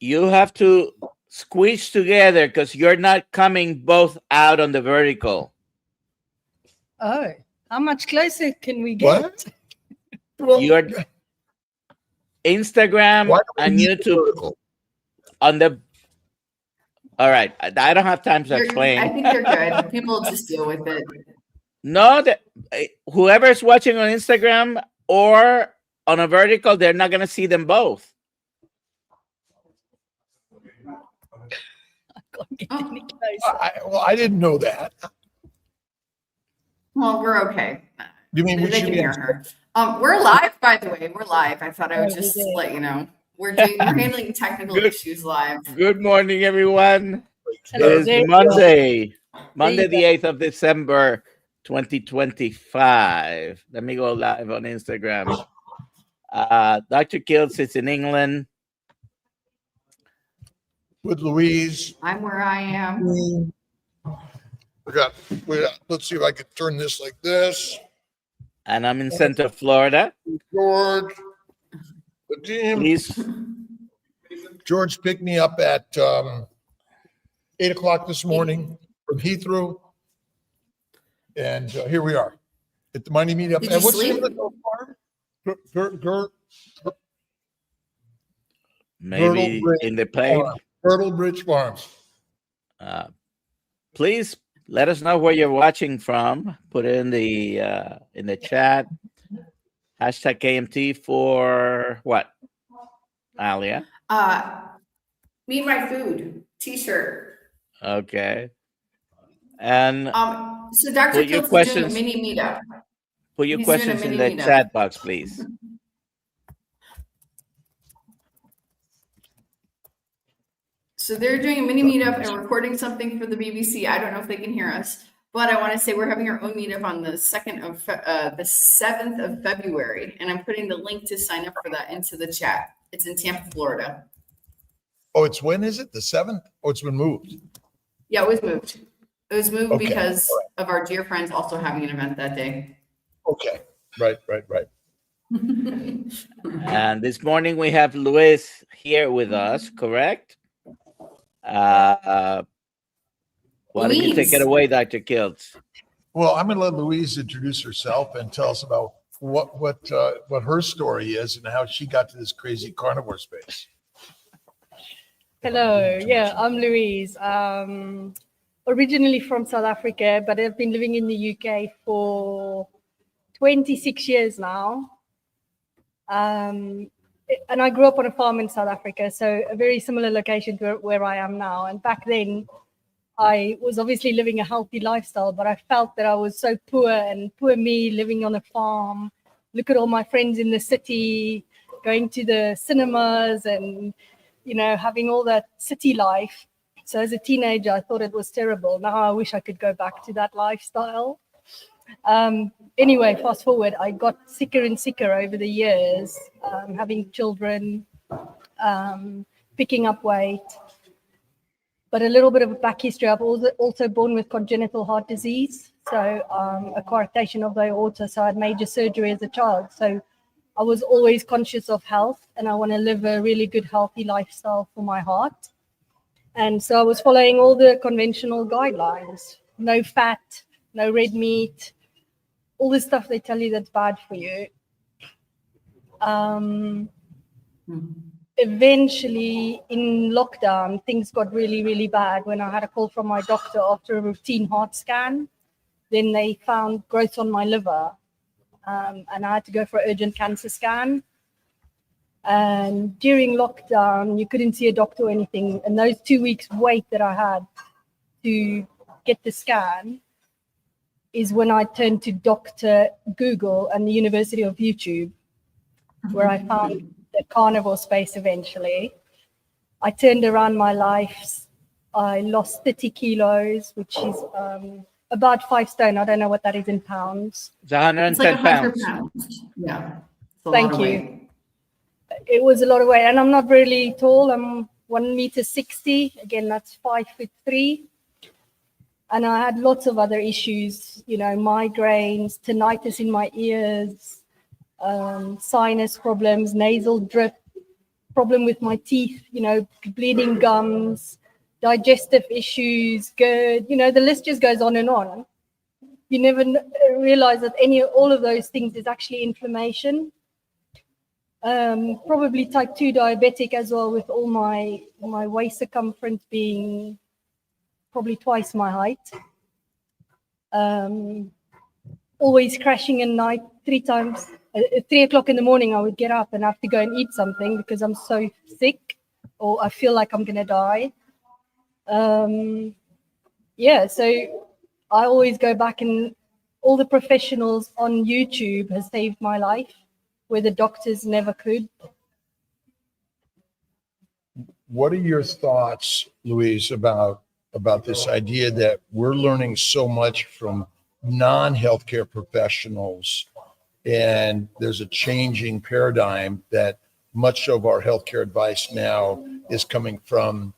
You have to squeeze together because you're not coming both out on the vertical. Oh, how much closer can we get? What? Well, Your Instagram why do we and need YouTube vertical? on the. All right, I don't have time to I explain. think they're good. People just deal with it. No, whoever's watching on Instagram or on a vertical, they're not going to see them both. I can't get any closer. I didn't know that. Well, we're okay. You mean we They should can be hear her. We're live, by the way. We're live. I thought I would Oh, we just did. let you know. We're handling technical Good. issues live. Good morning, everyone. Hello, It is there you Monday, There you the 8th of December, 2025. Let me go live on Instagram. Dr. Kill sits in England. With Louise. I'm where I am. Let's see if I can turn this like this. And I'm in Central Florida. George. Please. George picked me up at 8 o'clock this morning from Heathrow. And here we are at the Money Meetup. Did And you what's the sleep? name of the farm? Maybe in the plane. Turtle Bridge Farms. Please let us know where you're watching from. Put it in the chat. Hashtag KMT for what, Alia? Meet my food t-shirt. Okay. And So Dr. put your Kilt's doing a questions. mini meetup. Put your He's doing a questions in mini the meetup. chat box, please. So they're doing a mini meetup and recording something for the BBC. I don't know if they can hear us, but I want to say we're having our own meetup on the 7th of February, and I'm putting the link to sign up for that into the chat. It's in Tampa, Florida. Oh, it's when is it? The 7th? Oh, it's been moved. Yeah, it was moved. It was moved Okay. because of our dear friends also having an event that day. Okay. Right. And this morning we have Louise here with us, correct? Why don't you take it Louise. away, Dr. Kiltz? Well, I'm going to let Louise introduce herself and tell us about what her story is and how she got to this crazy carnivore space. Hello, yeah, I'm Louise. Originally from South Africa, but I've been living in the UK for 26 years now. And I grew up on a farm in South Africa, so a very similar location to where I am now. And back then, I was obviously living a healthy lifestyle, but I felt that I was so poor, and poor me living on a farm. Look at all my friends in the city, going to the cinemas and, having all that city life. So as a teenager, I thought it was terrible. Now I wish I could go back to that lifestyle. Anyway, fast forward, I got sicker and sicker over the years, having children, picking up weight. But a little bit of a back history. I've also born with congenital heart disease, so a coarctation of the aorta. So I had major surgery as a child. So I was always conscious of health, and I want to live a really good, healthy lifestyle for my heart. And so I was following all the conventional guidelines: no fat, no red meat, all the stuff they tell you that's bad for you. Eventually, in lockdown, things got really, really bad when I had a call from my doctor after a routine heart scan. Then they found growth on my liver, and I had to go for an urgent cancer scan. And during lockdown, you couldn't see a doctor or anything. And those 2 weeks wait that I had to get the scan is when I turned to Dr. Google and the University of YouTube, where I found the carnivore space eventually. I turned around my life. I lost 30 kilos, which is about 5 stone. I don't know what that is in pounds. It's 110 It's like 100 pounds. pounds. Yeah. It's a Thank lot of you. weight. It was a lot of weight, and I'm not really tall. I'm 1.60 m. Again, that's 5'3". And I had lots of other issues, migraines, tinnitus in my ears, sinus problems, nasal drip, problem with my teeth, bleeding gums, digestive issues, GERD, the list just goes on and on. You never realize that all of those things is actually inflammation. Probably type 2 diabetic as well, with all my waist circumference being probably twice my height. Always crashing at night 3 times. At 3 o'clock in the morning, I would get up and have to go and eat something because I'm so sick or I feel like I'm going to die. So I always go back, and all the professionals on YouTube has saved my life where the doctors never could. What are your thoughts, Louise, about this idea that we're learning so much from non-healthcare professionals, and there's a changing paradigm that much of our healthcare advice now is coming from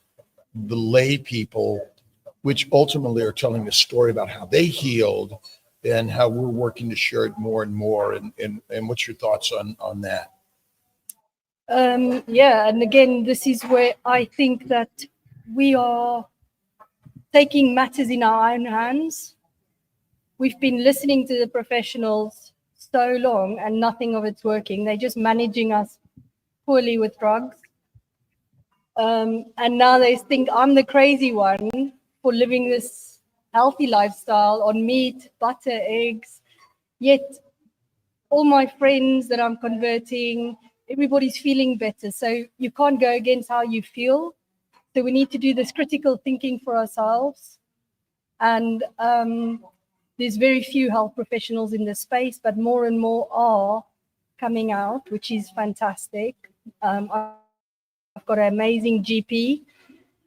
the lay people, which ultimately are telling a story about how they healed and how we're working to share it more and more. And what's your thoughts on that? And again, this is where I think that we are taking matters in our own hands. We've been listening to the professionals so long and nothing of it's working. They're just managing us poorly with drugs. And now they think I'm the crazy one for living this healthy lifestyle on meat, butter, eggs. Yet all my friends that I'm converting, everybody's feeling better. So you can't go against how you feel. So we need to do this critical thinking for ourselves. And there's very few health professionals in this space, but more and more are coming out, which is fantastic. I've got an amazing GP,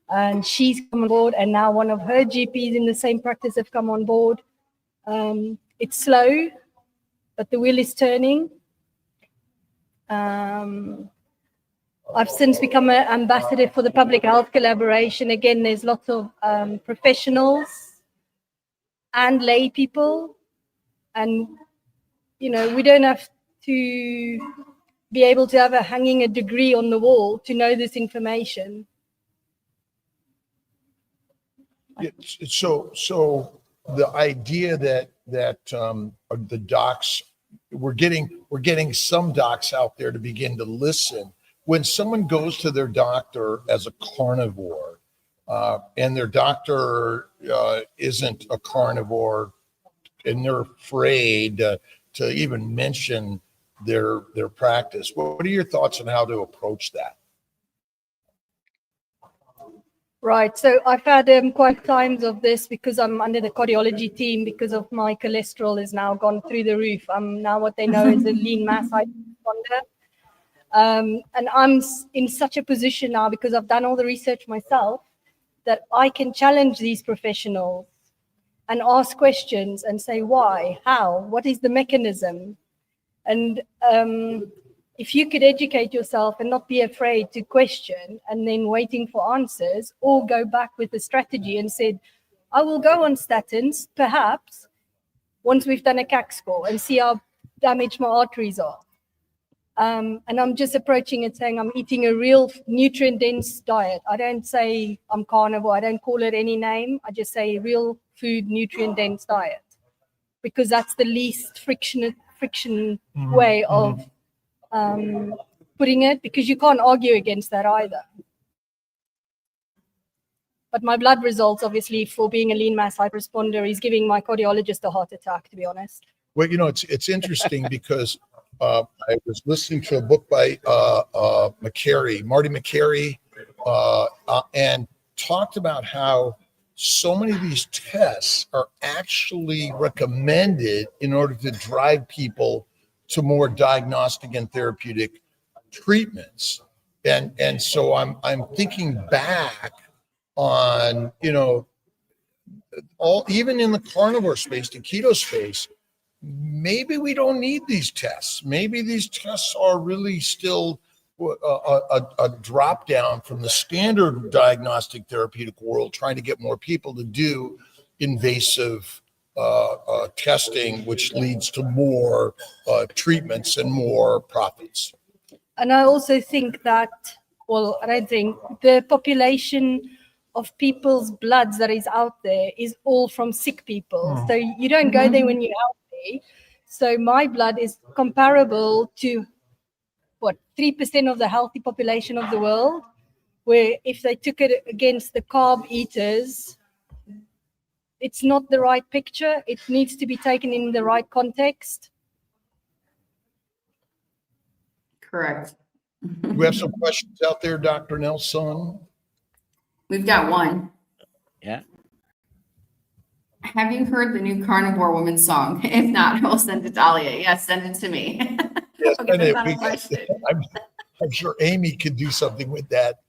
and she's come on board, and now one of her GPs in the same practice have come on board. It's slow, but the wheel is turning. I've since become an ambassador for the public health collaboration. Again, there's lots of professionals and lay people, and we don't have to be able to have hanging a degree on the wall to know this information. So the idea that the docs, we're getting some docs out there to begin to listen. When someone goes to their doctor as a carnivore, and their doctor isn't a carnivore, and they're afraid to even mention their practice, what are your thoughts on how to approach that? Right. So I've had quite times of this because I'm under the cardiology team because of my cholesterol has now gone through the roof. I'm now what they know is a lean mass hyperresponder. And I'm in such a position now because I've done all the research myself that I can challenge these professionals and ask questions and say why, how, what is the mechanism? And if you could educate yourself and not be afraid to question and then waiting for answers, or go back with a strategy and said, I will go on statins, perhaps, once we've done a CAC score and see how damaged my arteries are. And I'm just approaching it saying I'm eating a real nutrient-dense diet. I don't say I'm carnivore. I don't call it any name. I just say real food, nutrient-dense diet, because that's the least friction way of putting it, because you can't argue against that either. But my blood results, obviously, for being a lean mass hyperresponder, is giving my cardiologist a heart attack, to be honest. Well, it's interesting because I was listening to a book by Marty McCary, and talked about how so many of these tests are actually recommended in order to drive people to more diagnostic and therapeutic treatments. And so I'm thinking back on, even in the carnivore space, the keto space, maybe we don't need these tests. Maybe these tests are really still a drop down from the standard diagnostic therapeutic world, trying to get more people to do invasive testing, which leads to more treatments and more profits. And I also think that well, I don't think the population of people's bloods that is out there is all from sick people. So you don't go there when you're healthy. So my blood is comparable to what, 3% of the healthy population of the world, where if they took it against the carb eaters, it's not the right picture. It needs to be taken in the right context. Correct. We have some questions out there, Dr. Nelson. We've got one. Yeah. Have you heard the new Carnivore Woman song? If not, I'll send it to Alia. Yes, send it to me. Yes, Okay, and that's if not a we- question. I'm sure Amy could do something with that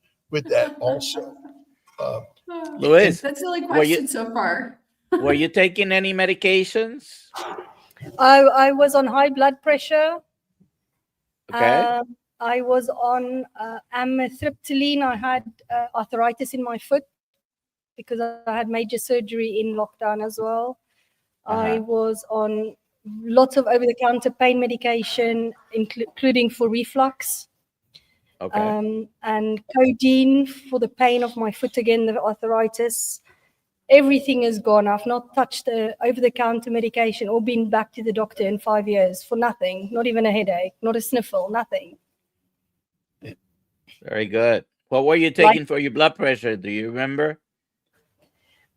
also. Louise, That's the only were you- question so far. were you taking any medications? I was on high blood pressure. Okay. I was on amitriptyline. I had arthritis in my foot because I had major surgery in lockdown as well. I was on lots of over-the-counter pain medication, including for reflux. Okay. And codeine for the pain of my foot again, the arthritis. Everything is gone. I've not touched the over-the-counter medication or been back to the doctor in 5 years for nothing, not even a headache, not a sniffle, nothing. Very good. What were you taking for your blood pressure? Do you remember?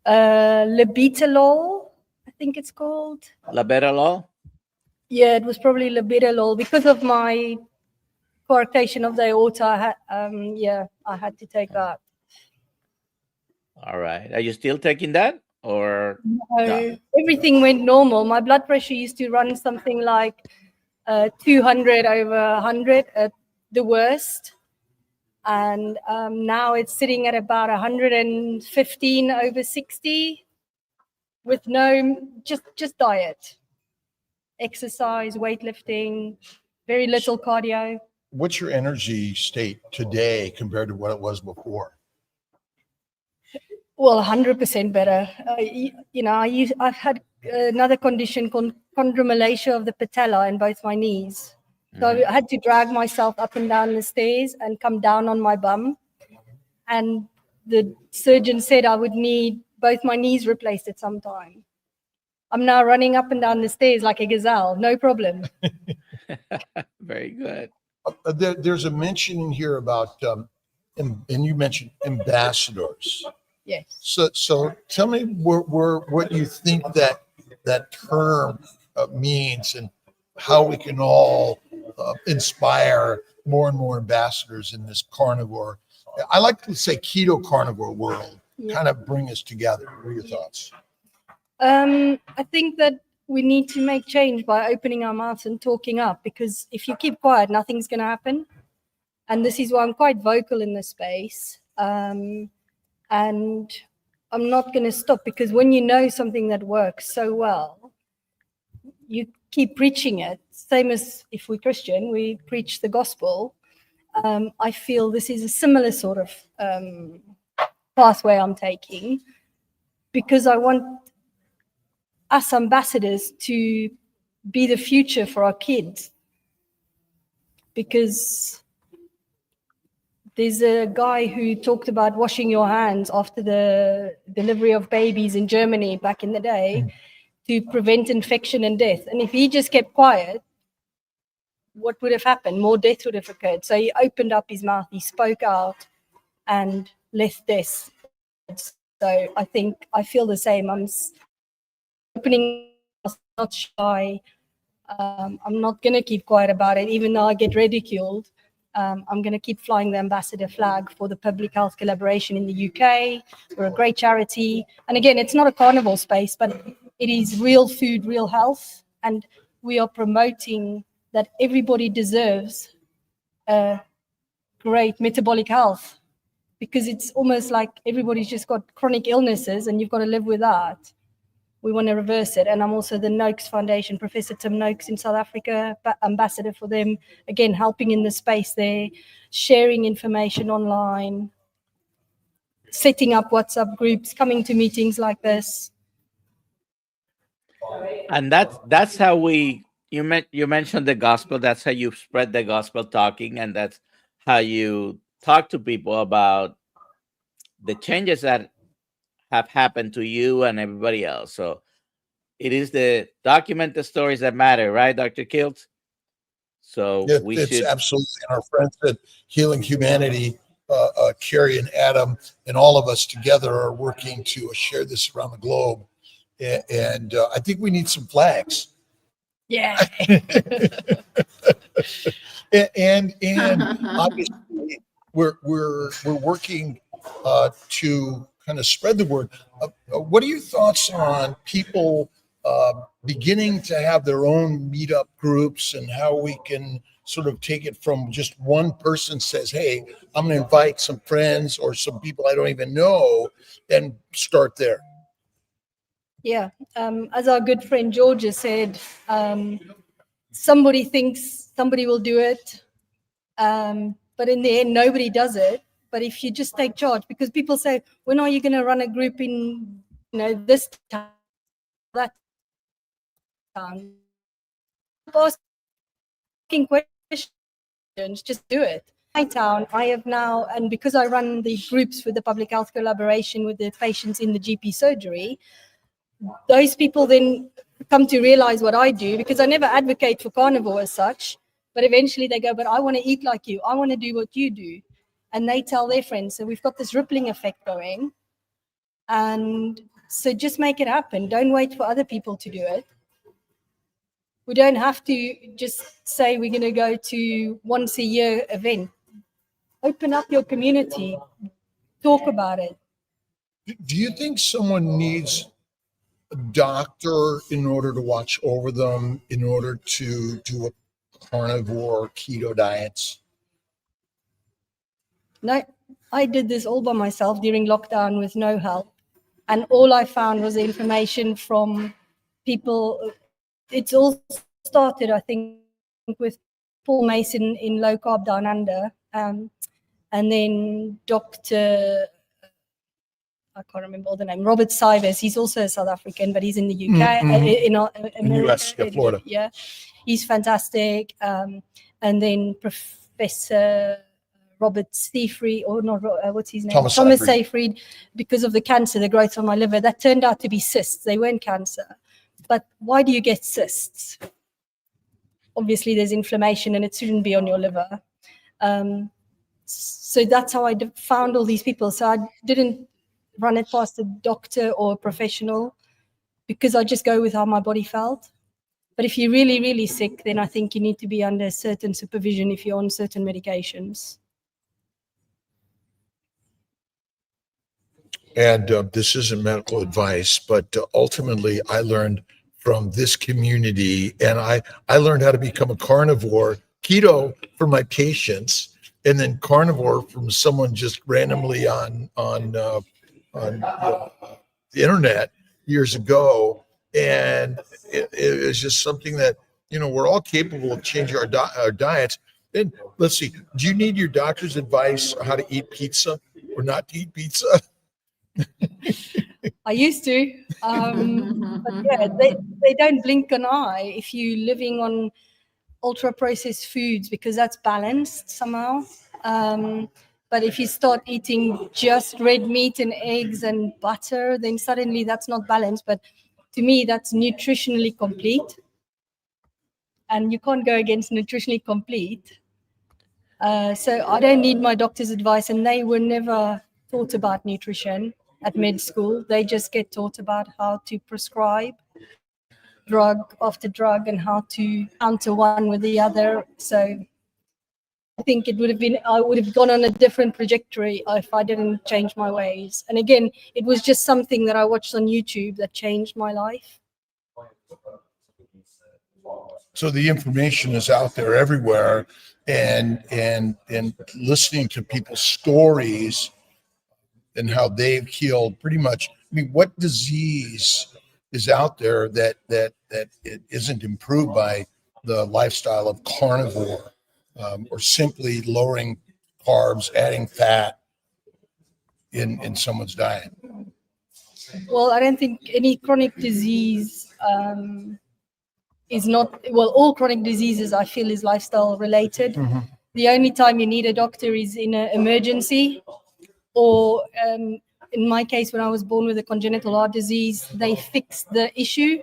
Labetalol, I think it's called. Labetalol? Yeah, it was probably labetalol because of my coarctation of the aorta. I had to take that. All right. Are you still taking that? Or So everything went normal. My blood pressure used to run something like 200 over 100 at the worst. And now it's sitting at about 115 over 60 with no, just diet, exercise, weightlifting, very little cardio. What's your energy state today compared to what it was before? Well, 100% better. I've had another condition called chondromalacia of the patella in both my knees. So I had to drag myself up and down the stairs and come down on my bum. And the surgeon said I would need both my knees replaced at some time. I'm now running up and down the stairs like a gazelle, no problem. very good. There's a mention in here about, and you mentioned ambassadors. Yes. So tell me what you think that term means and how we can all inspire more and more ambassadors in this carnivore. I like to say keto carnivore world, kind of bring us together. What are your thoughts? I think that we need to make change by opening our mouths and talking up, because if you keep quiet, nothing's going to happen. And this is why I'm quite vocal in this space. And I'm not going to stop, because when you know something that works so well, you keep preaching it. Same as if we're Christian, we preach the gospel. I feel this is a similar sort of pathway I'm taking, because I want us ambassadors to be the future for our kids. Because there's a guy who talked about washing your hands after the delivery of babies in Germany back in the day to prevent infection and death. And if he just kept quiet, what would have happened? More death would have occurred. So he opened up his mouth, he spoke out, and less deaths. So I feel the same. I'm opening, not shy. I'm not going to keep quiet about it, even though I get ridiculed. I'm going to keep flying the ambassador flag for the public health collaboration in the UK. We're a great charity. And again, it's not a carnivore space, but it is real food, real health. And we are promoting that everybody deserves a great metabolic health, because it's almost like everybody's just got chronic illnesses and you've got to live with that. We want to reverse it. And I'm also the Noakes Foundation, Professor Tim Noakes in South Africa, ambassador for them, again, helping in the space there, sharing information online, setting up WhatsApp groups, coming to meetings like this. And that's how you mentioned the gospel. That's how you spread the gospel talking, and that's how you talk to people about the changes that have happened to you and everybody else. So it is the document the stories that matter, right, Dr. Kilt? So we It's should absolutely, and our friends at Healing Humanity, Carrie and Adam, and all of us together are working to share this around the globe. And I think we need some flags. Yeah. and obviously we're working to kind of spread the word. What are your thoughts on people beginning to have their own meetup groups, and how we can sort of take it from just one person says, hey, I'm going to invite some friends or some people I don't even know, and start there? Yeah. As our good friend Georgia said, somebody thinks somebody will do it. But in the end, nobody does it. But if you just take charge, because people say, when are you going to run a group in, this town, that town? Asking questions, just do it. My town, I have now, and because I run the groups with the public health collaboration with the patients in the GP surgery, those people then come to realize what I do, because I never advocate for carnivore as such, but eventually they go, but I want to eat like you. I want to do what you do. And they tell their friends. So we've got this rippling effect going. And so just make it happen. Don't wait for other people to do it. We don't have to just say we're going to go to once a year event. Open up your community. Talk about it. Do you think someone needs a doctor in order to watch over them, in order to do a carnivore keto diets? No, I did this all by myself during lockdown with no help. And all I found was the information from people. It's all started, I think, with Paul Mason in Low Carb Down Under. And then Dr. I can't remember all the name, Robert Sivers. He's also a South African, but he's in the UK, in America, US, Florida. Yeah, he's fantastic. And then Professor Robert Seyfried, or not, what's his name? Thomas Seyfried, because of the cancer, the growth on my liver, that turned out to be cysts. They weren't cancer. But why do you get cysts? Obviously, there's inflammation and it shouldn't be on your liver. So that's how I found all these people. So I didn't run it past a doctor or a professional, because I just go with how my body felt. But if you're really, really sick, then I think you need to be under certain supervision if you're on certain medications. And this isn't medical advice, but ultimately I learned from this community, and I learned how to become a carnivore, keto for my patients, and then carnivore from someone just randomly on the internet years ago. And it was just something that, we're all capable of changing our diets. And let's see, do you need your doctor's advice on how to eat pizza or not to eat pizza? I used to, but yeah, they don't blink an eye if you're living on ultra processed foods, because that's balanced somehow. But if you start eating just red meat and eggs and butter, then suddenly that's not balanced. But to me, that's nutritionally complete. And you can't go against nutritionally complete. So I don't need my doctor's advice, and they were never taught about nutrition at med school. They just get taught about how to prescribe drug after drug and how to counter one with the other. So I think I would have gone on a different trajectory if I didn't change my ways. And again, it was just something that I watched on YouTube that changed my life. So the information is out there everywhere, and listening to people's stories and how they've healed pretty much. I mean, what disease is out there that it isn't improved by the lifestyle of carnivore, or simply lowering carbs, adding fat in someone's diet? Well, I don't think any chronic disease is not, well, all chronic diseases I feel is lifestyle related. The only time you need a doctor is in an emergency, or in my case, when I was born with a congenital heart disease, they fixed the issue.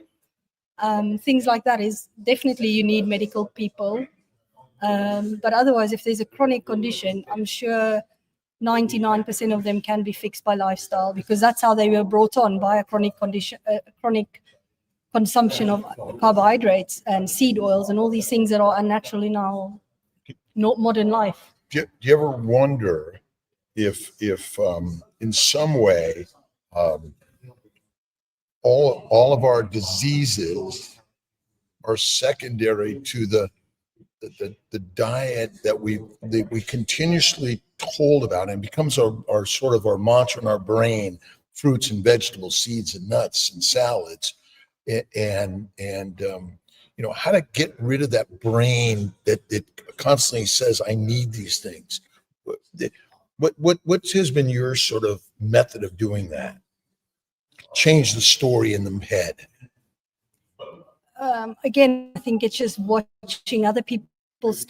Things like that is definitely you need medical people. But otherwise, if there's a chronic condition, I'm sure 99% of them can be fixed by lifestyle, because that's how they were brought on, by a chronic condition, chronic consumption of carbohydrates and seed oils and all these things that are unnatural in our modern life. Do you ever wonder if in some way all of our diseases are secondary to the diet that we continuously told about, and becomes our sort of our mantra in our brain: fruits and vegetables, seeds and nuts and salads, and how to get rid of that brain that constantly says I need these things. What has been your sort of method of doing that? Change the story in the head. Again, I think it's just watching other people's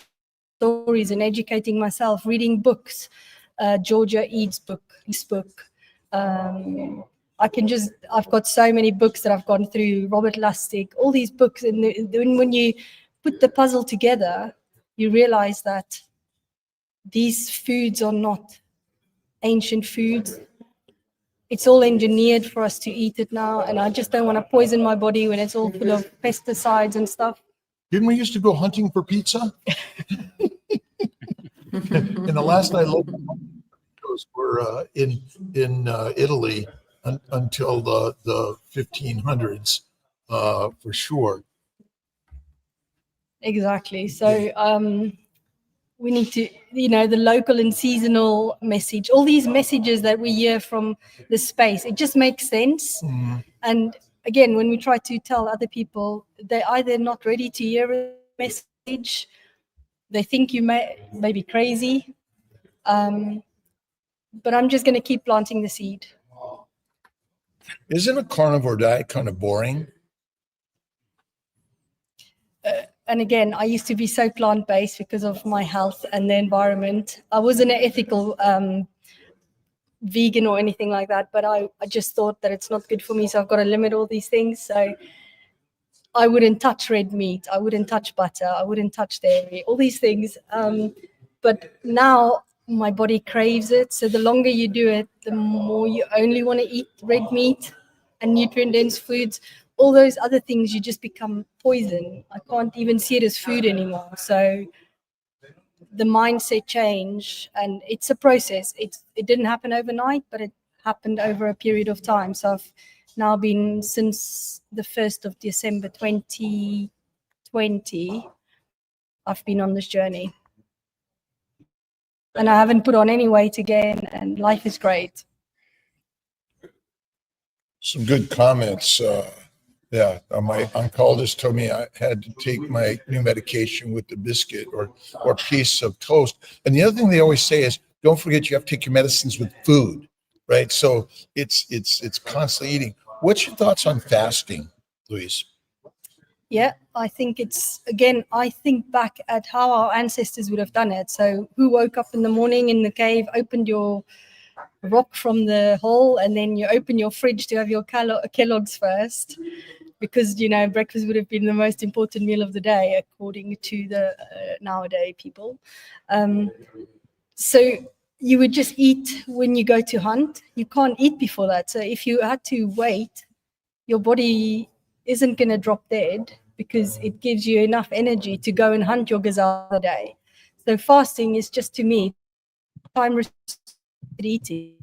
stories and educating myself, reading books. Georgia Eads book. I've got so many books that I've gone through, Robert Lustig, all these books. And when you put the puzzle together, you realize that these foods are not ancient foods. It's all engineered for us to eat it now. And I just don't want to poison my body when it's all full of pesticides and stuff. Didn't we used to go hunting for pizza? And the last I looked, those were in Italy until the 1500s, for sure. Exactly. So we need to, the local and seasonal message, all these messages that we hear from the space, it just makes sense. And again, when we try to tell other people, they're either not ready to hear a message, they think you may be crazy. But I'm just going to keep planting the seed. Isn't a carnivore diet kind of boring? And again, I used to be so plant-based because of my health and the environment. I wasn't an ethical vegan or anything like that, but I just thought that it's not good for me, so I've got to limit all these things. So I wouldn't touch red meat, I wouldn't touch butter, I wouldn't touch dairy, all these things. But now my body craves it. So the longer you do it, the more you only want to eat red meat and nutrient-dense foods. All those other things, you just become poison. I can't even see it as food anymore. So the mindset change, and it's a process. It didn't happen overnight, but it happened over a period of time. So I've now been, since the 1st of December 2020, I've been on this journey. And I haven't put on any weight again, and life is great. Some good comments. My oncologist told me I had to take my new medication with the biscuit or piece of toast. And the other thing they always say is, don't forget you have to take your medicines with food, right? So it's constantly eating. What's your thoughts on fasting, Louise? Yeah, I think I think back at how our ancestors would have done it. So who woke up in the morning in the cave, opened your rock from the hole, and then you open your fridge to have your Kellogg's first, because breakfast would have been the most important meal of the day according to the nowadays people. So you would just eat when you go to hunt. You can't eat before that. So if you had to wait, your body isn't going to drop dead, because it gives you enough energy to go and hunt your gazelle the day. So fasting is just, to me, time restricted eating.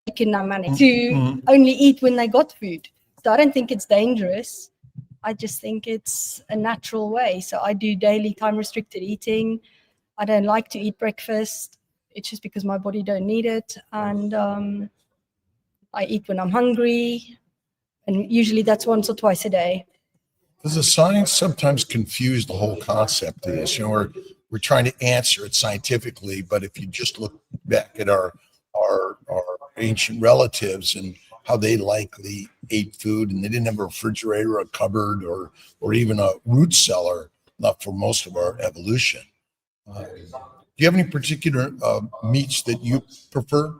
You can now manage to only eat when they got food. So I don't think it's dangerous. I just think it's a natural way. So I do daily time restricted eating. I don't like to eat breakfast. It's just because my body don't need it. And I eat when I'm hungry. And usually that's once or twice a day. Does the science sometimes confuse the whole concept of this? We're trying to answer it scientifically, but if you just look back at our ancient relatives and how they likely ate food, and they didn't have a refrigerator, a cupboard, or even a root cellar, not for most of our evolution. Do you have any particular meats that you prefer?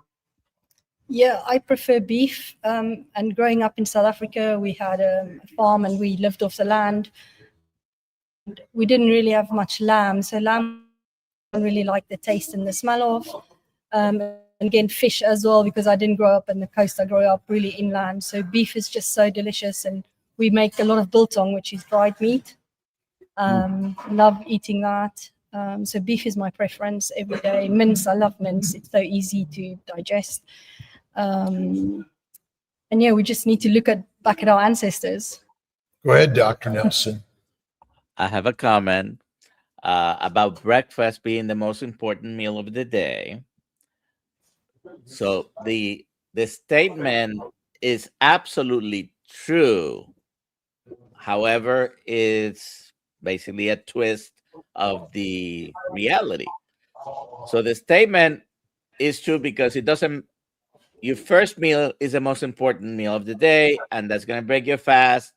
Yeah, I prefer beef. And growing up in South Africa, we had a farm and we lived off the land. We didn't really have much lamb, so lamb I don't really like the taste and the smell of. And again, fish as well, because I didn't grow up in the coast. I grew up really inland. So beef is just so delicious, and we make a lot of biltong, which is dried meat. Love eating that. So beef is my preference every day. Mince, I love mince. It's so easy to digest. And yeah, we just need to look back at our ancestors. Go ahead, Dr. Nelson. I have a comment about breakfast being the most important meal of the day. So the statement is absolutely true. However, it's basically a twist of the reality. So the statement is true because it doesn't. Your first meal is the most important meal of the day, and that's going to break your fast.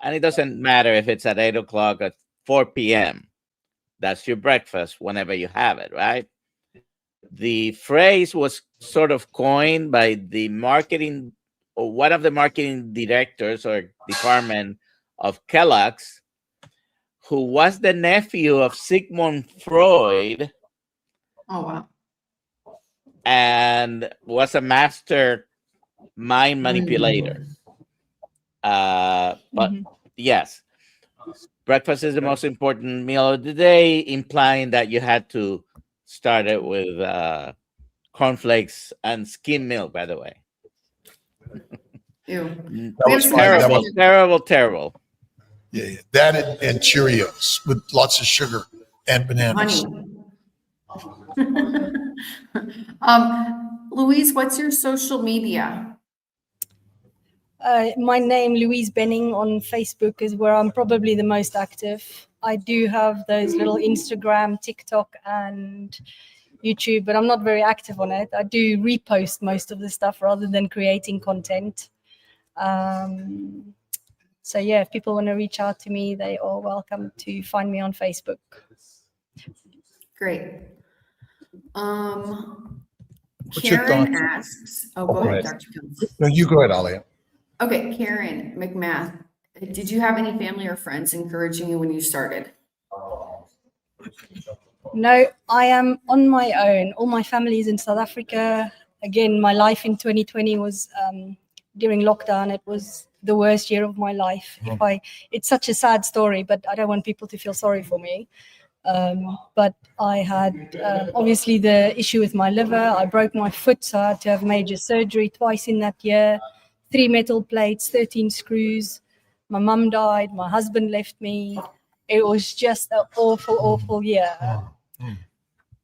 And it doesn't matter if it's at 8 o'clock or 4 p.m. That's your breakfast whenever you have it, right? The phrase was sort of coined by the marketing, or one of the marketing directors or department of Kellogg's, who was the nephew of Sigmund Freud. Oh, wow. And was a master mind manipulator. But yes, breakfast is the most important meal of the day, implying that you had to start it with cornflakes and skim milk, by the way. Ew. Terrible. Yeah, that and Cheerios with lots of sugar and bananas. Louise, what's your social media? My name, Louise Benning, on Facebook is where I'm probably the most active. I do have those little Instagram, TikTok, and YouTube, but I'm not very active on it. I do repost most of the stuff rather than creating content. So yeah, if people want to reach out to me, they are welcome to find me on Facebook. Great. What's your Karen thoughts? asks, go ahead, Dr. Jones. No, you go ahead, Alia. Okay, Karen McMath, did you have any family or friends encouraging you when you started? No, I am on my own. All my family is in South Africa. Again, my life in 2020 was during lockdown. It was the worst year of my life. It's such a sad story, but I don't want people to feel sorry for me. But I had obviously the issue with my liver. I broke my foot, so I had to have major surgery twice in that year. 3 metal plates, 13 screws. My mum died. My husband left me. It was just an awful year.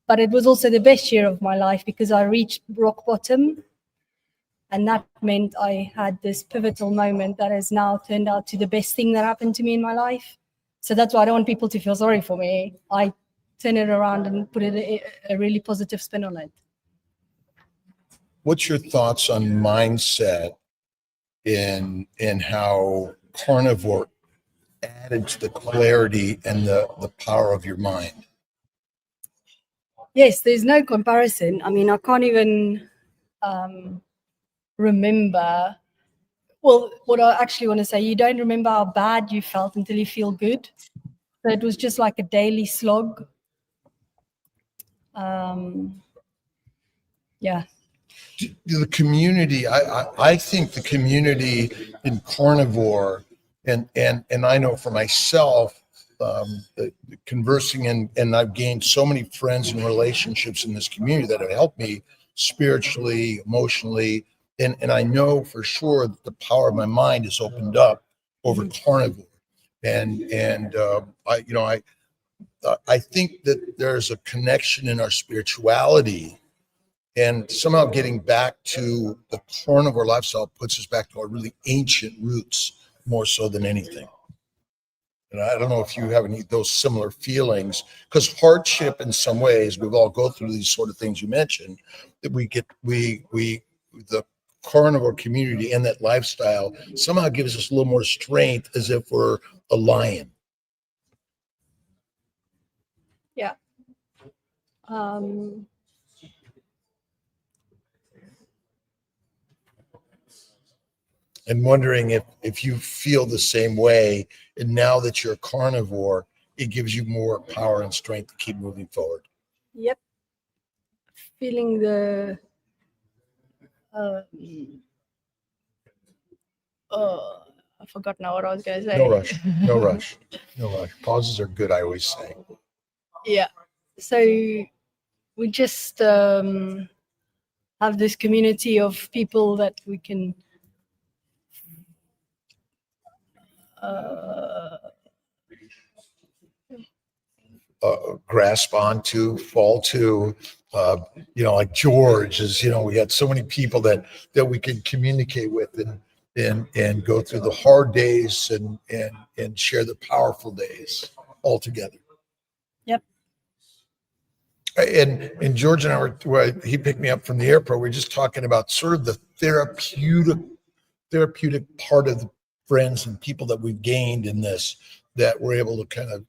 But it was also the best year of my life because I reached rock bottom. And that meant I had this pivotal moment that has now turned out to the best thing that happened to me in my life. So that's why I don't want people to feel sorry for me. I turn it around and put a really positive spin on it. What's your thoughts on mindset in how carnivore added to the clarity and the power of your mind? Yes, there's no comparison. I mean, I can't even remember. Well, what I actually want to say, you don't remember how bad you felt until you feel good. So it was just like a daily slog. Yeah. The community, I think the community in carnivore, and I know for myself, conversing and I've gained so many friends and relationships in this community that have helped me spiritually, emotionally, and I know for sure that the power of my mind is opened up over carnivore, and I think that there's a connection in our spirituality. And somehow getting back to the carnivore lifestyle puts us back to our really ancient roots more so than anything. And I don't know if you have any of those similar feelings, because hardship in some ways, we've all go through these sort of things you mentioned, that the carnivore community and that lifestyle somehow gives us a little more strength, as if we're a lion. Yeah. And wondering if you feel the same way, and now that you're a carnivore, it gives you more power and strength to keep moving forward. Yep. Feeling the I forgot now what I was going to say. No rush, no rush, no rush. Pauses are good, I always say. Yeah. So we just have this community of people that we can grasp onto, fall to. Like George is, we got so many people that we can communicate with and go through the hard days and share the powerful days all together. Yep. And George and I were, he picked me up from the airport. We were just talking about sort of the therapeutic part of the friends and people that we've gained in this, that we're able to kind of,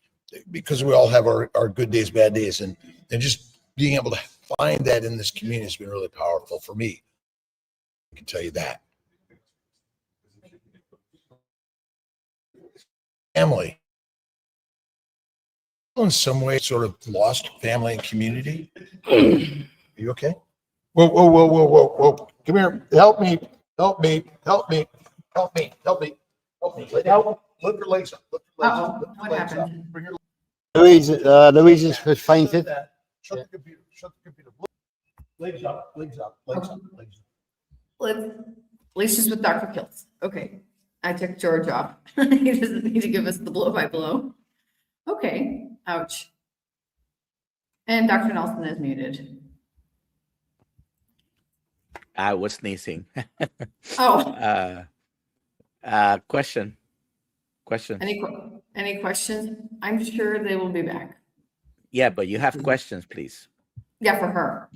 because we all have our good days, bad days, and just being able to find that in this community has been really powerful for me. I can tell you that. Family. In some way, sort of lost family and community. Are you okay? Whoa. Come here. Help me. Lay down. Lift your legs up. What happened? Bring your Louise has fainted. Shut the computer. Legs up. Lisa's with Dr. Kills. Okay. I took George off. He doesn't need to give us the blow by blow. Okay. Ouch. And Dr. Nelson is muted. I was sneezing. Oh. Question. Any questions? I'm sure they will be back. Yeah, but you have questions, please. Yeah, for her.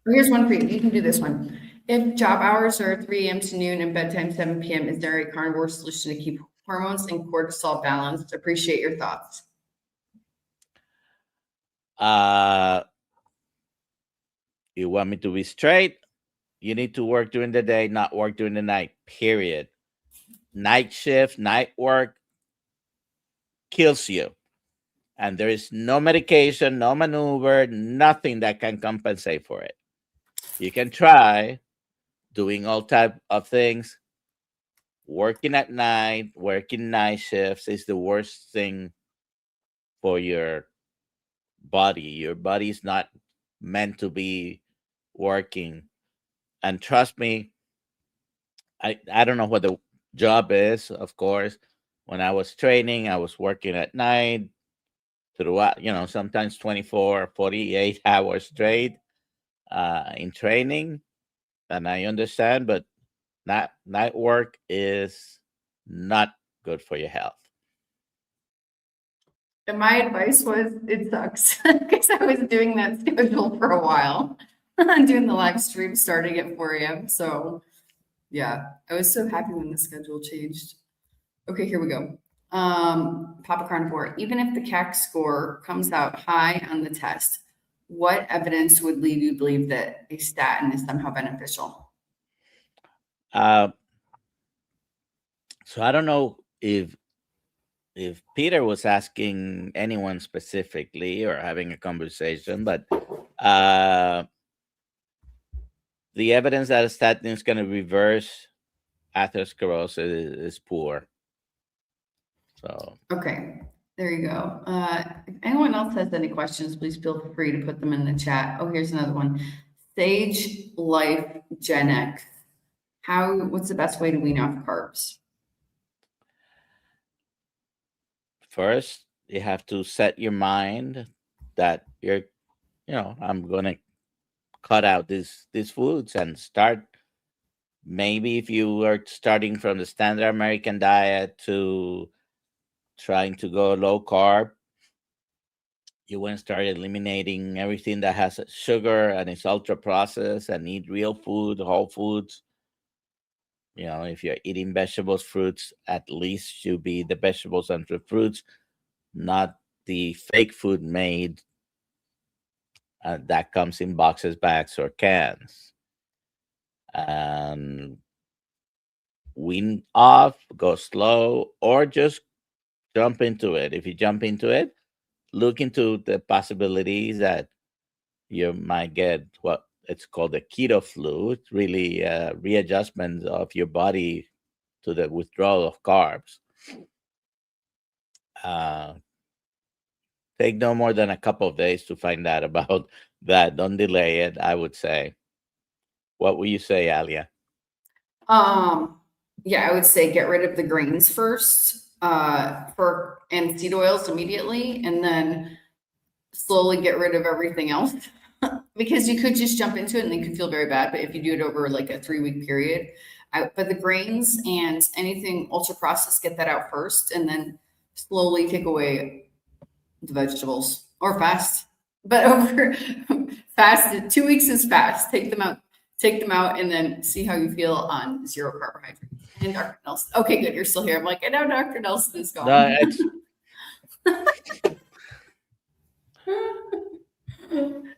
Here's one for you. You can do this one. If job hours are 3 a.m. to noon and bedtime 7 p.m., is there a carnivore solution to keep hormones and cortisol balanced? Appreciate your thoughts. You want me to be straight? You need to work during the day, not work during the night, period. Night shift, night work kills you. And there is no medication, no maneuver, nothing that can compensate for it. You can try doing all type of things. Working at night, working night shifts is the worst thing for your body. Your body is not meant to be working. And trust me, I don't know what the job is, of course. When I was training, I was working at night throughout, sometimes 24, 48 hours straight in training. And I understand, but night work is not good for your health. And my advice was, it sucks, because I was doing that schedule for a while. I'm doing the live stream starting at 4 a.m. So yeah, I was so happy when the schedule changed. Okay, here we go. Papa Carnivore, even if the CAC score comes out high on the test, what evidence would lead you to believe that a statin is somehow beneficial? So I don't know if Peter was asking anyone specifically or having a conversation, but the evidence that a statin is going to reverse atherosclerosis is poor. So okay, there you go. If anyone else has any questions, please feel free to put them in the chat. Oh, here's another one. Sage Life Gen X. What's the best way to wean off carbs? First, you have to set your mind that I'm going to cut out these foods and start. Maybe if you are starting from the standard American diet to trying to go low carb, you want to start eliminating everything that has sugar and is ultra processed and eat real food, whole foods. If you're eating vegetables, fruits, at least should be the vegetables and the fruits, not the fake food made that comes in boxes, bags, or cans. And wean off, go slow, or just jump into it. If you jump into it, look into the possibilities that you might get what it's called the keto flu. It's really readjustment of your body to the withdrawal of carbs. Take no more than a couple of days to find out about that. Don't delay it, I would say. What would you say, Alia? Yeah, I would say get rid of the grains first, and seed oils immediately, and then slowly get rid of everything else. Because you could just jump into it and then you could feel very bad. But if you do it over like a 3-week period, but the grains and anything ultra processed, get that out first, and then slowly take away the vegetables, or fast. But over fast, 2 weeks is fast. Take them out, and then see how you feel on 0 carbohydrates. And Dr. Nelson. Okay, good. You're still here. I'm like, I know Dr. Nelson is gone. No, it's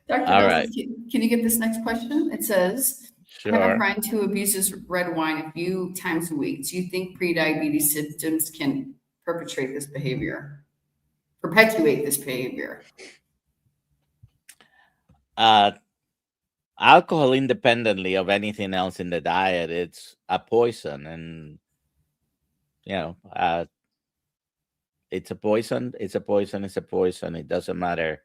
Dr. All Nelson, right. can you get this next question? It says, I have a sure. friend who abuses red wine a few times a week. Do you think prediabetes symptoms can perpetuate this behavior? Alcohol, independently of anything else in the diet, it's a poison, and it's a poison. It's a poison. It's a poison. It doesn't matter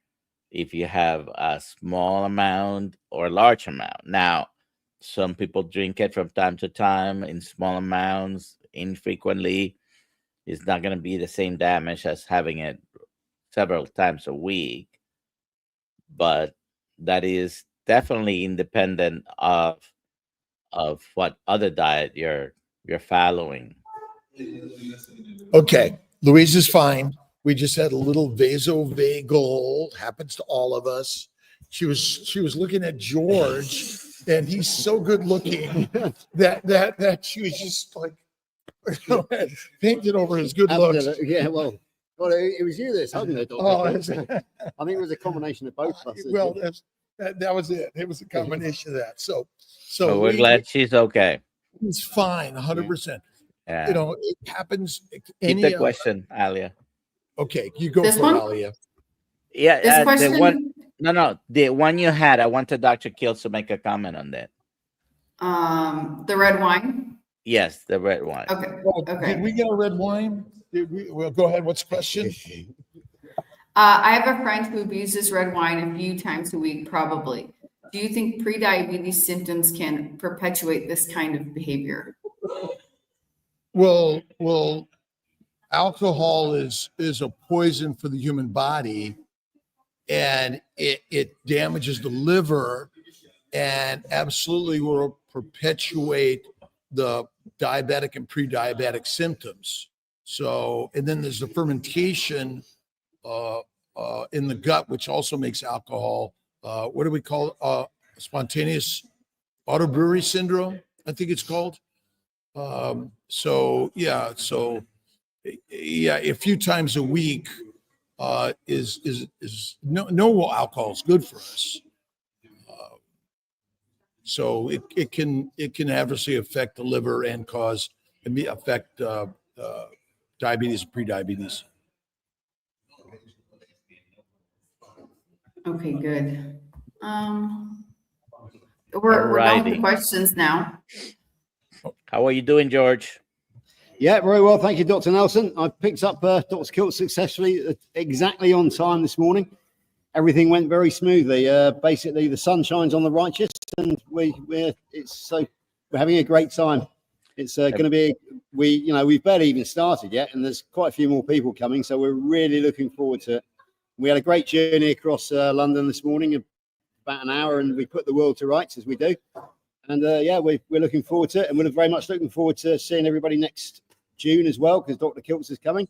if you have a small amount or a large amount. Now, some people drink it from time to time in small amounts, infrequently. It's not going to be the same damage as having it several times a week, but that is definitely independent of what other diet you're following. Okay, Louise is fine. We just had a little vasovagal. Happens to all of us. She was looking at George, and he's so good looking that she was just like painted over his good looks. Yeah, well, it was you that's holding it. Oh, I think it was a combination of both of us. well, that was it. It was a combination of that. So we're glad she's okay. He's fine, 100%. Yeah. It happens. Keep the question, Alia. Okay, you go This for one? it, Alia. Yeah, This question, the one. No, the one you had. I wanted Dr. Kills to make a comment on that. the red wine. Yes, the red wine. Okay. Okay. Did we get a red wine? Well, go ahead. What's the question? I have a friend who abuses red wine a few times a week, probably. Do you think prediabetes symptoms can perpetuate this kind of behavior? Well, alcohol is a poison for the human body, and it damages the liver, and absolutely will perpetuate the diabetic and pre-diabetic symptoms. So, and then there's the fermentation in the gut, which also makes alcohol. What do we call it? Spontaneous autobrewery syndrome, I think it's called. So a few times a week is no alcohol is good for us. So it can adversely affect the liver and affect diabetes and prediabetes. Okay, good. We're done with the questions now. How are you doing, George? Yeah, very well. Thank you, Dr. Nelson. I picked up Dr. Kilt successfully exactly on time this morning. Everything went very smoothly. Basically, the sun shines on the righteous, and we're having a great time. It's going to be, we've barely even started yet, and there's quite a few more people coming, so we're really looking forward to it. We had a great journey across London this morning, about an hour, and we put the world to rights as we do. And we're looking forward to it, and we're very much looking forward to seeing everybody next June as well, because Dr. Kiltz is coming.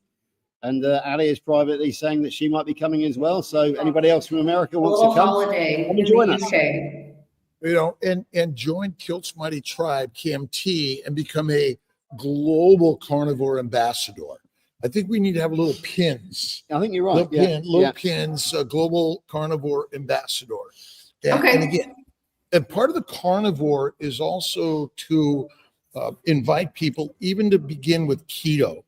And Ali is privately saying that she might be coming as well. So anybody else from America A wants little to come? holiday Come in and join the us. UK. You know, and join Kilt's Mighty Tribe, KMT, and become a global carnivore ambassador. I think we need to have little pins. I think you're right. Little pins, global carnivore ambassador. Okay. And again, and part of the carnivore is also to invite people even to begin with keto,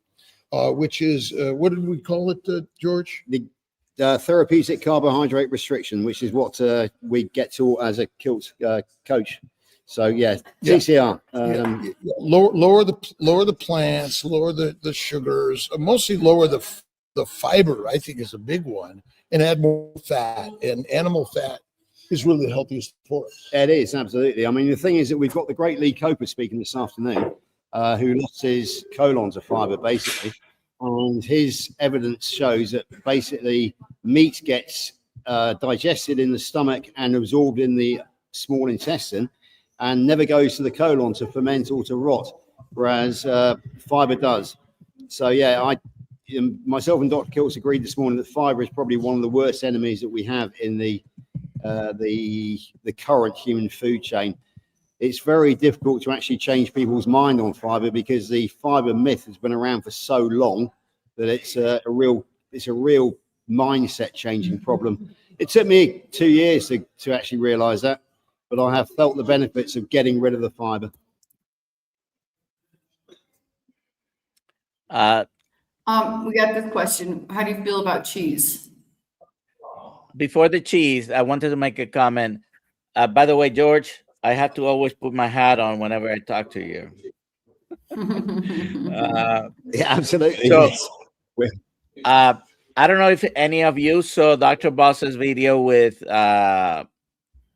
which is, what did we call it, George? The therapeutic carbohydrate restriction, which is what we get to as a Kilt coach. So TCR. Lower the plants, lower the sugars, mostly lower the fiber. I think is a big one, and add more fat. And animal fat is really the healthiest for us. It is, absolutely. I mean, the thing is that we've got the great Lee Coper speaking this afternoon, who lost his colon to fiber basically, and his evidence shows that basically meat gets digested in the stomach and absorbed in the small intestine and never goes to the colon to ferment or to rot, whereas fiber does. So myself and Dr. Kiltz agreed this morning that fiber is probably one of the worst enemies that we have in the current human food chain. It's very difficult to actually change people's mind on fiber because the fiber myth has been around for so long that it's a real mindset changing problem. It took me 2 years to actually realize that, but I have felt the benefits of getting rid of the fiber. We got this question. How do you feel about cheese? Before the cheese, I wanted to make a comment. By the way, George, I have to always put my hat on whenever I talk to you. Absolutely. So, I don't know if any of you saw Dr. Boss's video with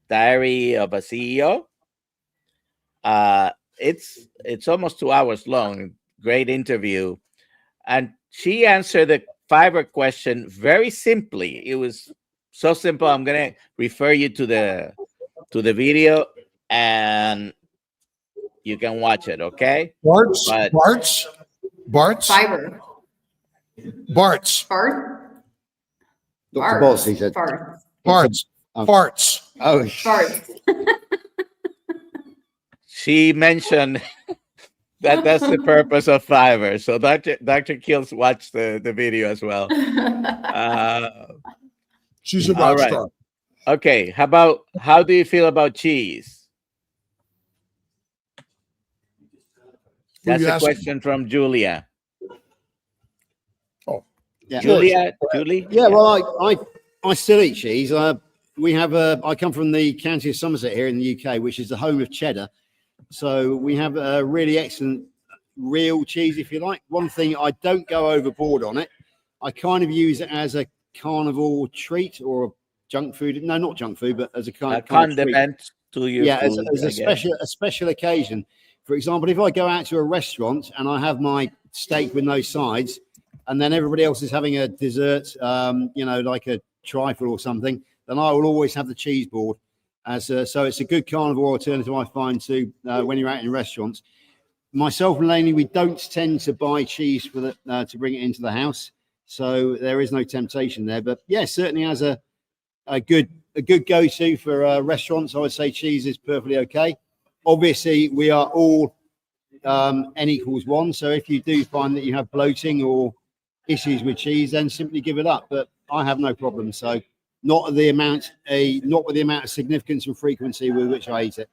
Diary of a CEO. It's almost 2 hours long. Great interview, and she answered the fiber question very simply. It was so simple. I'm gonna refer you to the video, and you can watch it. Okay. Bart's Fiber. Bart's. Fart? Dr. Boss, he said. Farts. Oh, Farts. She mentioned that's the purpose of fiber. So Dr. Kills watched the video as well. She's a rock right. star. Okay, how do you feel about cheese? That's a question from Julia. Oh, yeah. Julie? Yeah, well, I still eat cheese. I come from the county of Somerset here in the UK, which is the home of cheddar. So we have a really excellent real cheese, if you like. One thing, I don't go overboard on it. I kind of use it as a carnivore treat or a junk food. No, not junk food, but as a kind of condiment to your food. As a special occasion. For example, if I go out to a restaurant and I have my steak with no sides, and then everybody else is having a dessert, like a trifle or something, then I will always have the cheese board. So it's a good carnivore alternative, I find, to when you're out in restaurants. Myself and Lainey, we don't tend to buy cheese for to bring it into the house, so there is no temptation there. But yeah, certainly as a good go-to for restaurants, I would say cheese is perfectly okay. Obviously, we are all N equals 1, so if you do find that you have bloating or issues with cheese, then simply give it up. But I have no problem. So not with the amount of significance and frequency with which I eat it.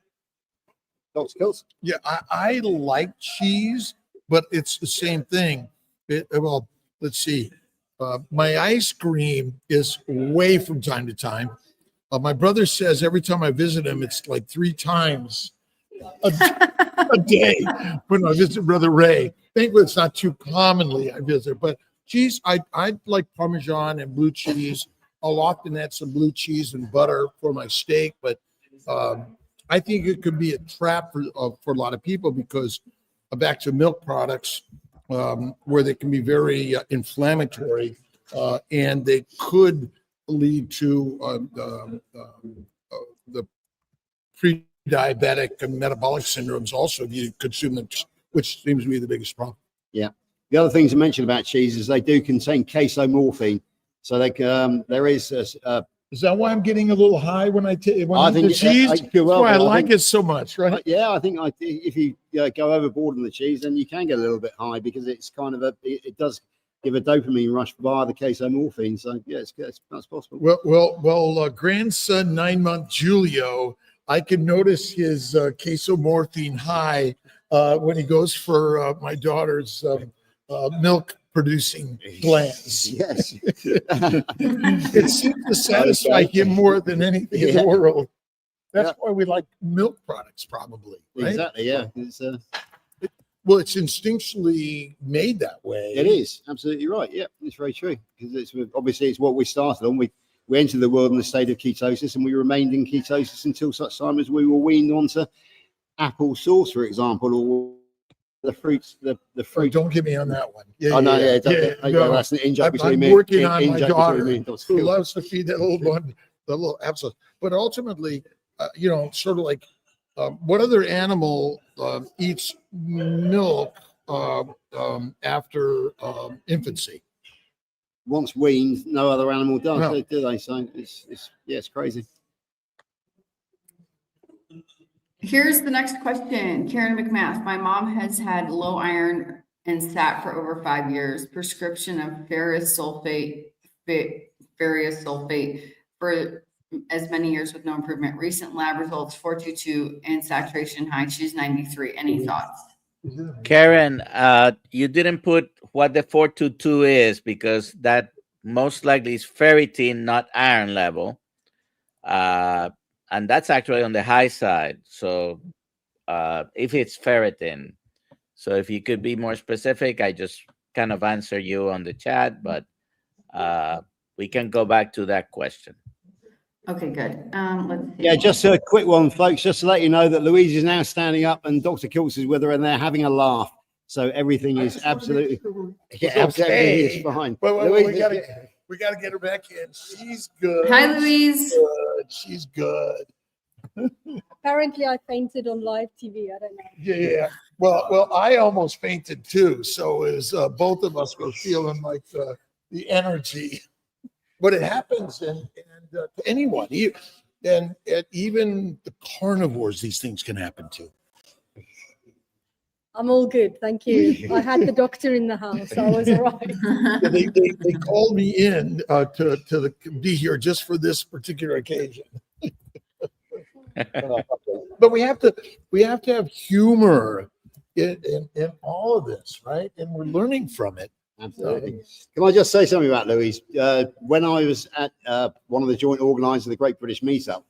Dr. Kills? Yeah, I like cheese, but it's the same thing. Well, let's see. My ice cream is way from time to time. My brother says every time I visit him, it's like 3 times a day when I visit Brother Ray. Thankfully, it's not too commonly I visit, but cheese, I like Parmesan and blue cheese. I'll often add some blue cheese and butter for my steak, but I think it could be a trap for a lot of people because back to milk products, where they can be very inflammatory, and they could lead to the pre-diabetic and metabolic syndromes also if you consume them, which seems to be the biggest problem. Yeah. The other things to mention about cheese is they do contain casomorphine. So there is Is that why I'm getting a little high when I eat the cheese? I feel well, That's why I but like it so much, right? Yeah, I think if you go overboard on the cheese, then you can get a little bit high because it's kind of it does give a dopamine rush via the casomorphine. So yeah, that's possible. Well, grandson 9-month Julio, I can notice his casomorphine high when he goes for my daughter's milk producing glands. Yes. It seems to satisfy him more than anything in the world. That's why we like milk products, probably. Right? Exactly. Yeah. Well, it's instinctually made that way. It is absolutely right. Yeah, it's very true because it's what we started on. We entered the world in a state of ketosis, and we remained in ketosis until such time as we were weaned onto apple sauce, for example, or the fruits. The fruit. Oh, don't get me on that one. No, that's an in-joke between me. I'm working on my daughter who loves to feed that little apple. But ultimately, sort of like. What other animal eats milk after infancy? Once weaned, no other animal does, No. do they? So it's crazy. Here's the next question. Karen McMath. My mom has had low iron and sat for over 5 years. Prescription of ferrous sulfate for as many years with no improvement. Recent lab results 422 and saturation high. She's 93. Any thoughts? Karen, you didn't put what the 422 is because that most likely is ferritin, not iron level. And that's actually on the high side. So if it's ferritin, so if you could be more specific, I just kind of answer you on the chat, but we can go back to that question. Okay, good. Let's see. Yeah, just a quick one, folks, just to let you know that Louise is now standing up and Dr. Kiltz is with her and they're having a laugh. So everything is absolutely, everything is fine. Louise, we gotta get her back in. She's good. Hi, Louise. She's good. Apparently, I fainted on live TV. I don't know. Yeah. Well, I almost fainted too. So as both of us were feeling like the energy. But it happens, and to anyone, and even the carnivores, these things can happen to. I'm all good, thank you. I had the doctor in the house, so I was all right. They called me in to be here just for this particular occasion. But we have to have humor in all of this, right? And we're learning from it. Absolutely. Can I just say something about Louise? When I was at one of the joint organisers of the Great British Meetup,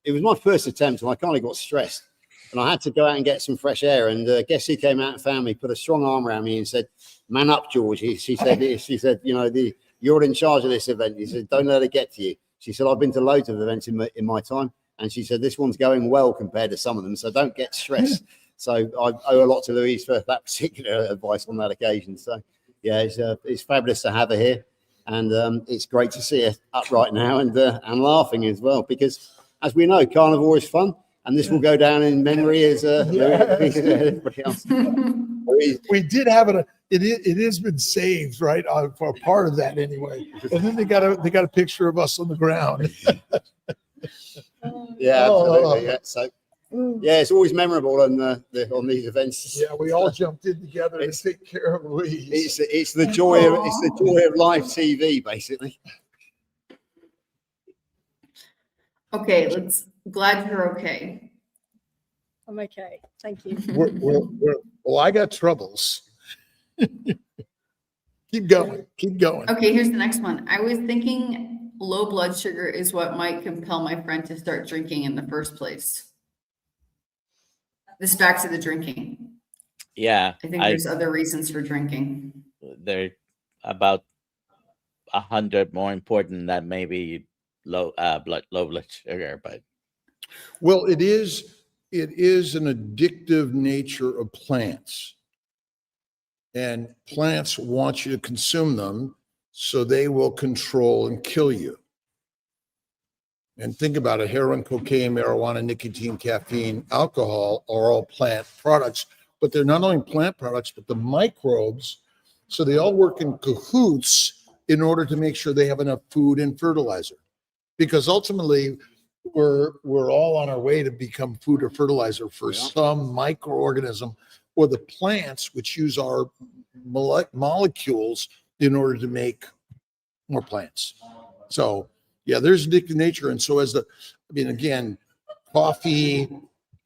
it was my first attempt, and I kind of got stressed, and I had to go out and get some fresh air. And guess who came out and found me, put a strong arm around me, and said, "Man up, George." She said, "You're in charge of this event." He said, "Don't let it get to you." She said, "I've been to loads of events in my time," and she said, "This one's going well compared to some of them, so don't get stressed." So I owe a lot to Louise for that particular advice on that occasion. So yeah, it's fabulous to have her here, and it's great to see her upright now and laughing as well, because as we know, carnivore is fun, and this will go down in memory as everybody else. We did have it. It has been saved, right, for a part of that anyway. And then they got a picture of us on the ground. Yeah, absolutely. Yeah. So yeah, it's always memorable on these events. Yeah, we all jumped in together to take care of Louise. It's the joy of live TV, basically. Okay, glad you're okay. I'm okay, thank you. Well, I got troubles. Keep going. Okay, here's the next one. I was thinking low blood sugar is what might compel my friend to start drinking in the first place. This back to the drinking. Yeah. I think there's other reasons for drinking. They're about 100 more important than maybe low blood sugar, but well, it is an addictive nature of plants, and plants want you to consume them so they will control and kill you. And think about it: heroin, cocaine, marijuana, nicotine, caffeine, alcohol are all plant products but they're not only plant products, but the microbes. So they all work in cahoots in order to make sure they have enough food and fertilizer. Because ultimately, we're all on our way to become food or fertilizer for some microorganism or the plants, which use our molecules in order to make more plants. So yeah, there's addictive nature. And so again, coffee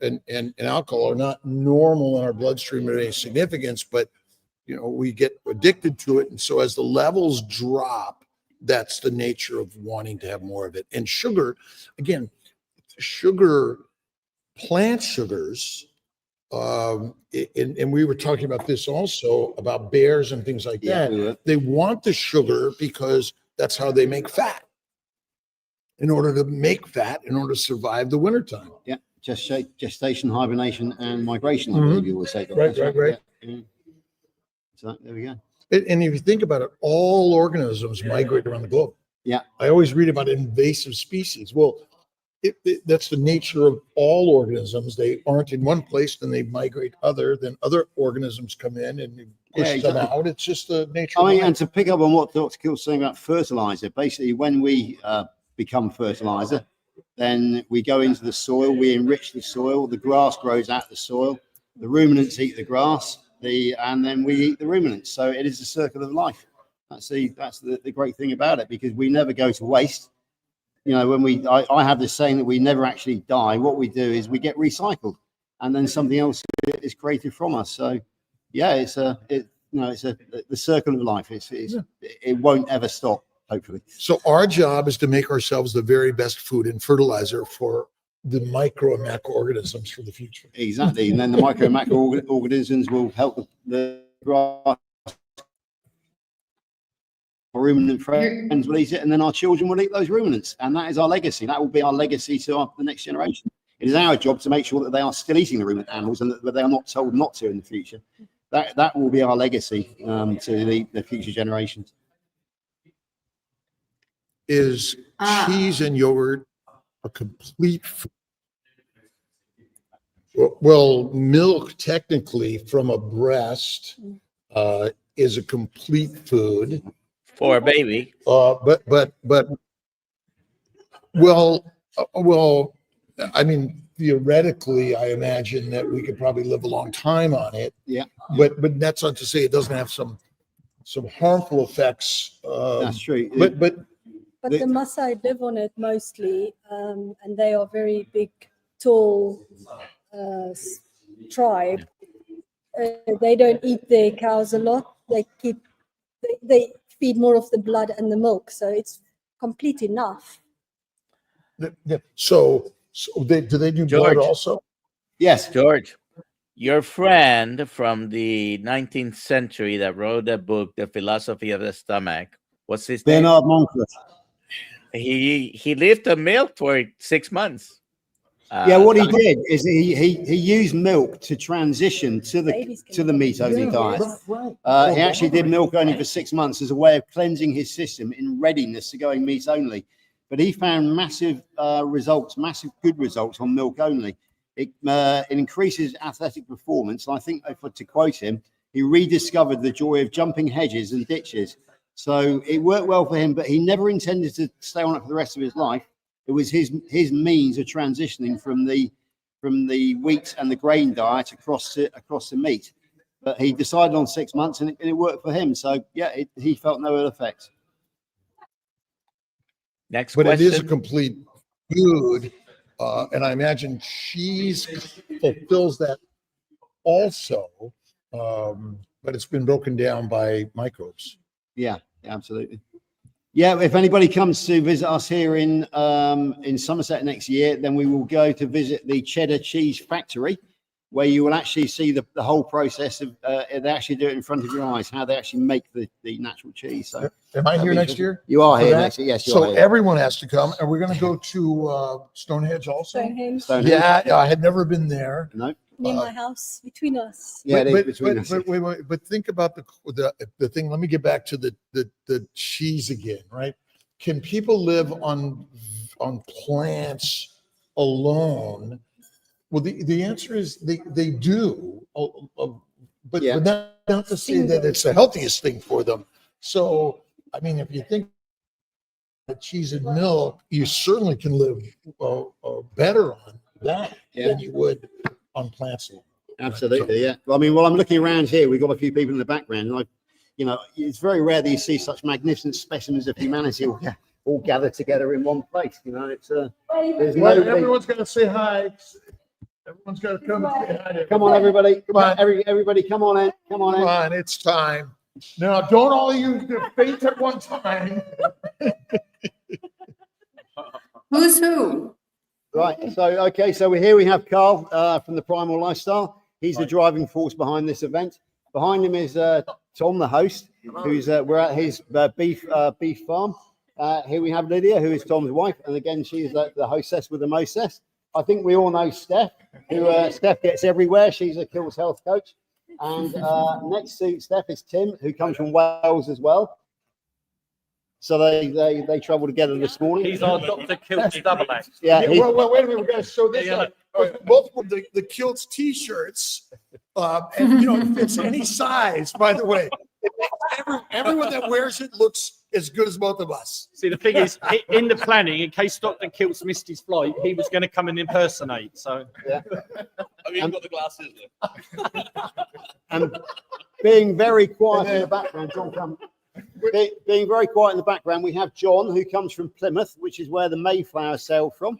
and alcohol are not normal in our bloodstream at any significance, but we get addicted to it. And so as the levels drop, that's the nature of wanting to have more of it. And sugar, again, plant sugars, and we were talking about this also about bears and things like that. They want the sugar because that's how they make fat. In order to survive the wintertime. Yeah, gestation, hibernation, and migration, I believe you always say. Right. Yeah. So there we go. And if you think about it, all organisms migrate around the globe. Yeah. I always read about invasive species. Well, that's the nature of all organisms. They aren't in one place, then they migrate then other organisms come in and push them out. It's just the nature of life. And to pick up on what Dr. Kill's saying about fertilizer, basically when we become fertilizer, then we go into the soil, we enrich the soil, the grass grows out the soil, the ruminants eat the grass, and then we eat the ruminants. So it is a circle of life. That's the great thing about it, because we never go to waste. When I have this saying that we never actually die. What we do is we get recycled, and then something else is created from us. So yeah, it's the circle of life. It won't ever stop, hopefully. So our job is to make ourselves the very best food and fertilizer for the micro and macroorganisms for the future. Exactly. And then the micro and macroorganisms will help the grass. Our ruminant friends will eat it, and then our children will eat those ruminants. And that is our legacy. That will be our legacy to the next generation. It is our job to make sure that they are still eating the ruminant animals and that they are not told not to in the future. That will be our legacy to the future generations. Is cheese and yogurt a complete food? Well, milk technically from a breast is a complete food for a baby. But I mean, theoretically, I imagine that we could probably live a long time on it. Yeah. But that's not to say it doesn't have some harmful effects. That's true. But the Maasai live on it mostly, and they are very big, tall tribe. They don't eat their cows a lot. They feed more of the blood and the milk, so it's complete enough. So do they do blood also? Yes, George. Your friend from the 19th century that wrote the book, The Philosophy of the Stomach, what's his name? Bernard Montfort. He lived on milk for 6 months. What he did is he used milk to transition to the meat only diet. He actually did milk only for 6 months as a way of cleansing his system in readiness to going meat only. But he found massive good results on milk only. It increases athletic performance. And I think, to quote him, he rediscovered the joy of jumping hedges and ditches. So it worked well for him, but he never intended to stay on it for the rest of his life. It was his means of transitioning from the wheat and the grain diet across the meat. But he decided on 6 months, and it worked for him. So yeah, he felt no ill effects. Next question. But it is a complete food, and I imagine cheese fulfills that also, but it's been broken down by microbes. Yeah, absolutely. Yeah, if anybody comes to visit us here in Somerset next year, then we will go to visit the cheddar cheese factory, where you will actually see the whole process of they actually do it in front of your eyes, how they actually make the natural cheese. So, am I here next year? You are here next year. Yes, you are here. Everyone has to come, and we're going to go to Stonehenge also. Stonehenge. Yeah, I had never been there. No. Near my house, between us. Yeah, but think about the thing. Let me get back to the cheese again, right? Can people live on plants alone Well, the answer is they do, but Yeah. not to say that it's the healthiest thing for them. So, I mean, if you think that cheese and milk, you certainly can live better on that than you would on plants. Absolutely, yeah. Well, I mean, while I'm looking around here, we've got a few people in the background, and it's very rare that you see such magnificent specimens of humanity all gathered together in one place. It's there's Everyone's got to say hi. Everyone's got to come and say hi. Come on, everybody! Come on, everybody! Come on in! Come on in! Come on, it's time. Now, don't all use the faint at one time. Who's who? Right. So we're here. We have Carl from the Primal Lifestyle. He's the driving force behind this event. Behind him is Tom, the host, who's we're at his beef farm. Here we have Lydia, who is Tom's wife, and again, she's the hostess with the mostess. I think we all know Steph, who Steph gets everywhere. She's a Kills health coach. And next to Steph is Tim, who comes from Wales as well. So they travel together this morning. He's our Dr. Kilts double act. Yeah. Well, wait a minute. We're going to show this. Both of the Kilts T-shirts, and it fits any size. By the way, everyone that wears it looks as good as both of us. See, the thing is, in the planning, in case Dr. Kilts missed his flight, he was going to come and impersonate. So, yeah. Have you got the glasses? And being very quiet in the background, John, come. Being very quiet in the background, we have John, who comes from Plymouth, which is where the Mayflower sailed from,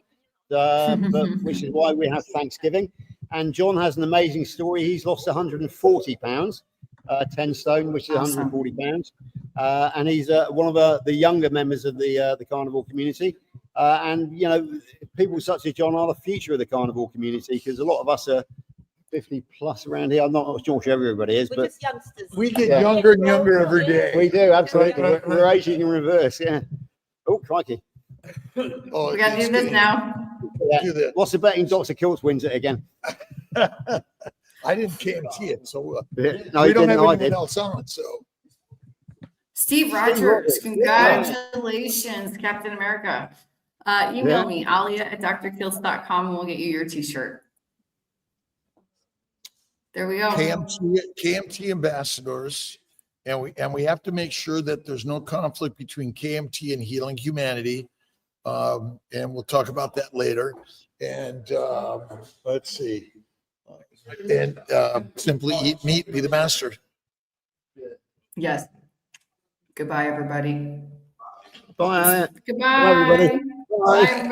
which is why we have Thanksgiving. And John has an amazing story. He's lost 140 pounds, 10 stone, which is 140 pounds. And he's one of the younger members of the carnivore community. And, people such as John are the future of the carnivore community, because a lot of us are 50 plus around here. I'm not sure everybody is, but just youngsters. We get younger and younger every day. we do, absolutely. We're aging in reverse, yeah. Oh, crikey. Oh, We gotta do this now. Yeah. Do that. What's the betting? Dr. Kilts wins it again. I didn't KMT it, so No, we he don't didn't. have I anyone did. else on. So Steve Rogers, congratulations, Captain America. Email me, alia@drkills.com, and we'll get you your t-shirt. There we go. KMT ambassadors, and we have to make sure that there's no conflict between KMT and Healing Humanity, and we'll talk about that later. And let's see, and simply eat meat, be the master. Yes. Goodbye, everybody. Bye. Goodbye. everybody. Bye. Bye.